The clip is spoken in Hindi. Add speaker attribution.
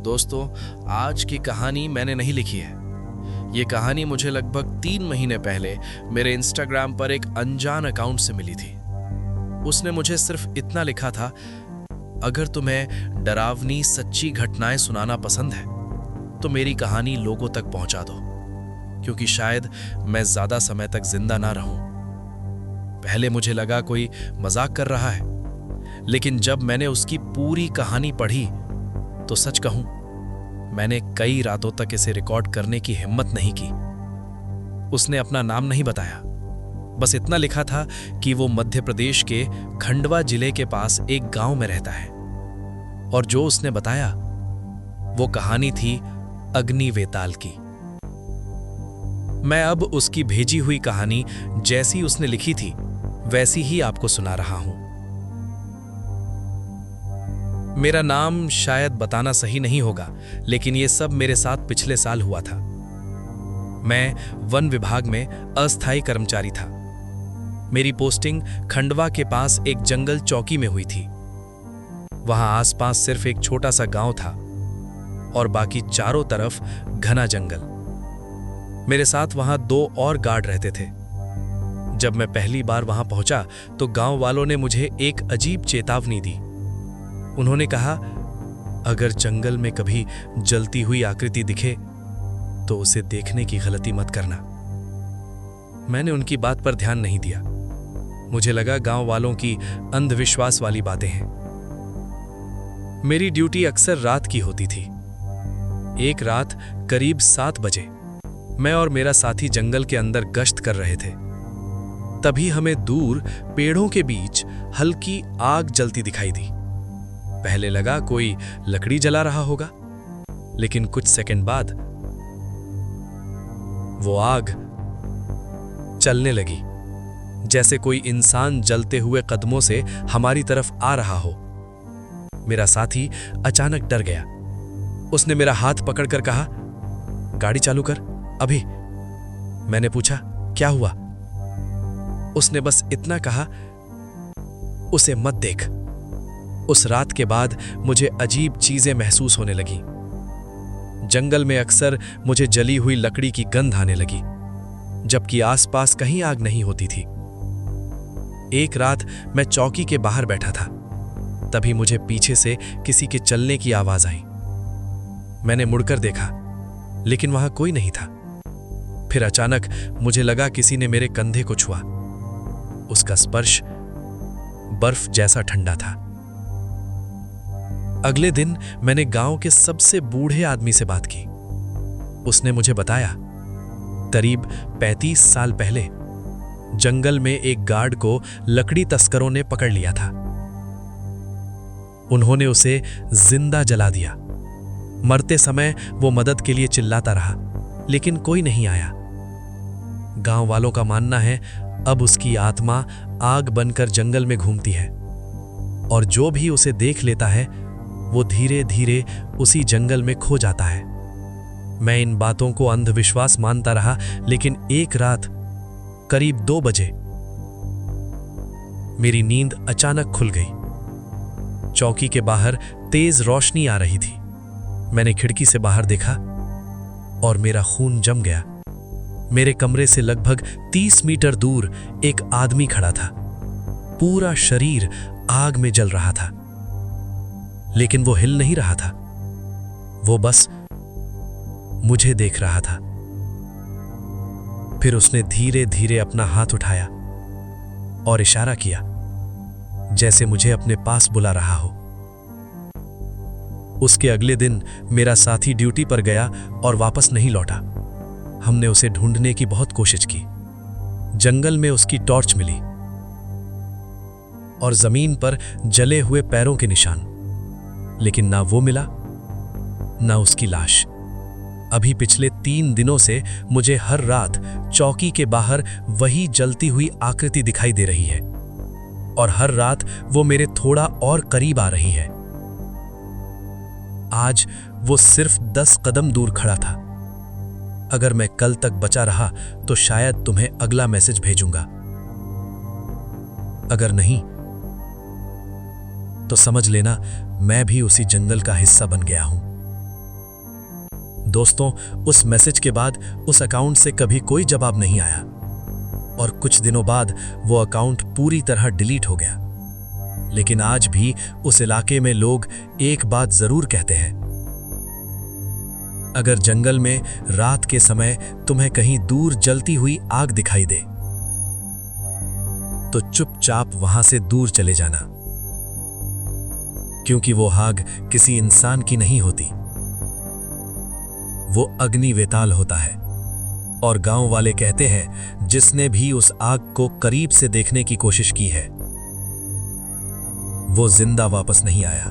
Speaker 1: दोस्तों, आज की कहानी मैंने नहीं लिखी है। ये कहानी मुझे लगभग 3 महीने पहले मेरे इंस्टाग्राम पर एक अनजान अकाउंट से मिली थी। उसने मुझे सिर्फ इतना लिखा था, अगर तुम्हें डरावनी सच्ची घटनाएं सुनाना पसंद है तो मेरी कहानी लोगों तक पहुंचा दो, क्योंकि शायद मैं ज्यादा समय तक जिंदा ना रहूं। पहले मुझे लगा कोई मजाक कर रहा है, लेकिन जब मैंने उसकी पूरी कहानी पढ़ी तो सच कहूं, मैंने कई रातों तक इसे रिकॉर्ड करने की हिम्मत नहीं की। उसने अपना नाम नहीं बताया, बस इतना लिखा था कि वो मध्य प्रदेश के खंडवा जिले के पास एक गांव में रहता है। और जो उसने बताया वो कहानी थी अग्नि वेताल की। मैं अब उसकी भेजी हुई कहानी जैसी उसने लिखी थी वैसी ही आपको सुना रहा हूं। मेरा नाम शायद बताना सही नहीं होगा, लेकिन यह सब मेरे साथ पिछले साल हुआ था। मैं वन विभाग में अस्थायी कर्मचारी था। मेरी पोस्टिंग खंडवा के पास एक जंगल चौकी में हुई थी। वहां आसपास सिर्फ एक छोटा सा गांव था और बाकी चारों तरफ घना जंगल। मेरे साथ वहां 2 और गार्ड रहते थे। जब मैं पहली बार वहां पहुंचा तो गांव वालों ने मुझे एक अजीब चेतावनी दी। उन्होंने कहा, अगर जंगल में कभी जलती हुई आकृति दिखे तो उसे देखने की गलती मत करना। मैंने उनकी बात पर ध्यान नहीं दिया। मुझे लगा गांव वालों की अंधविश्वास वाली बातें हैं। मेरी ड्यूटी अक्सर रात की होती थी। एक रात करीब 7 बजे मैं और मेरा साथी जंगल के अंदर गश्त कर रहे थे। तभी हमें दूर पेड़ों के बीच हल्की आग जलती दिखाई दी। पहले लगा कोई लकड़ी जला रहा होगा, लेकिन कुछ सेकंड बाद वो आग चलने लगी, जैसे कोई इंसान जलते हुए कदमों से हमारी तरफ आ रहा हो। मेरा साथी अचानक डर गया। उसने मेरा हाथ पकड़कर कहा, गाड़ी चालू कर अभी। मैंने पूछा, क्या हुआ? उसने बस इतना कहा, उसे मत देख। उस रात के बाद मुझे अजीब चीजें महसूस होने लगी। जंगल में अक्सर मुझे जली हुई लकड़ी की गंध आने लगी, जबकि आसपास कहीं आग नहीं होती थी। एक रात मैं चौकी के बाहर बैठा था, तभी मुझे पीछे से किसी के चलने की आवाज आई। मैंने मुड़कर देखा, लेकिन वहां कोई नहीं था। फिर अचानक मुझे लगा किसी ने मेरे कंधे को छुआ। उसका स्पर्श बर्फ जैसा ठंडा था। अगले दिन मैंने गांव के सबसे बूढ़े आदमी से बात की। उसने मुझे बताया, करीब 35 साल पहले जंगल में एक गार्ड को लकड़ी तस्करों ने पकड़ लिया था। उन्होंने उसे जिंदा जला दिया। मरते समय वो मदद के लिए चिल्लाता रहा, लेकिन कोई नहीं आया। गांव वालों का मानना है अब उसकी आत्मा आग बनकर जंगल में घूमती है, और जो भी उसे देख लेता है वो धीरे धीरे उसी जंगल में खो जाता है। मैं इन बातों को अंधविश्वास मानता रहा, लेकिन एक रात करीब 2 बजे मेरी नींद अचानक खुल गई। चौकी के बाहर तेज रोशनी आ रही थी। मैंने खिड़की से बाहर देखा और मेरा खून जम गया। मेरे कमरे से लगभग 30 मीटर दूर एक आदमी खड़ा था। पूरा शरीर आग में जल रहा था, लेकिन वो हिल नहीं रहा था। वो बस मुझे देख रहा था। फिर उसने धीरे धीरे अपना हाथ उठाया और इशारा किया, जैसे मुझे अपने पास बुला रहा हो। उसके अगले दिन मेरा साथी ड्यूटी पर गया और वापस नहीं लौटा। हमने उसे ढूंढने की बहुत कोशिश की। जंगल में उसकी टॉर्च मिली और जमीन पर जले हुए पैरों के निशान, लेकिन ना वो मिला ना उसकी लाश। अभी पिछले 3 दिनों से मुझे हर रात चौकी के बाहर वही जलती हुई आकृति दिखाई दे रही है, और हर रात वो मेरे थोड़ा और करीब आ रही है। आज वो सिर्फ 10 कदम दूर खड़ा था। अगर मैं कल तक बचा रहा तो शायद तुम्हें अगला मैसेज भेजूंगा। अगर नहीं तो समझ लेना मैं भी उसी जंगल का हिस्सा बन गया हूं।
Speaker 2: दोस्तों, उस मैसेज के बाद उस अकाउंट से कभी कोई जवाब नहीं आया और कुछ दिनों बाद वो अकाउंट पूरी तरह डिलीट हो गया। लेकिन आज भी उस इलाके में लोग एक बात जरूर कहते हैं, अगर जंगल में रात के समय तुम्हें कहीं दूर जलती हुई आग दिखाई दे तो चुपचाप वहां से दूर चले जाना, क्योंकि वो आग किसी इंसान की नहीं होती, वो अग्नि वेताल होता है। और गांव वाले कहते हैं, जिसने भी उस आग को करीब से देखने की कोशिश की है वो जिंदा वापस नहीं आया।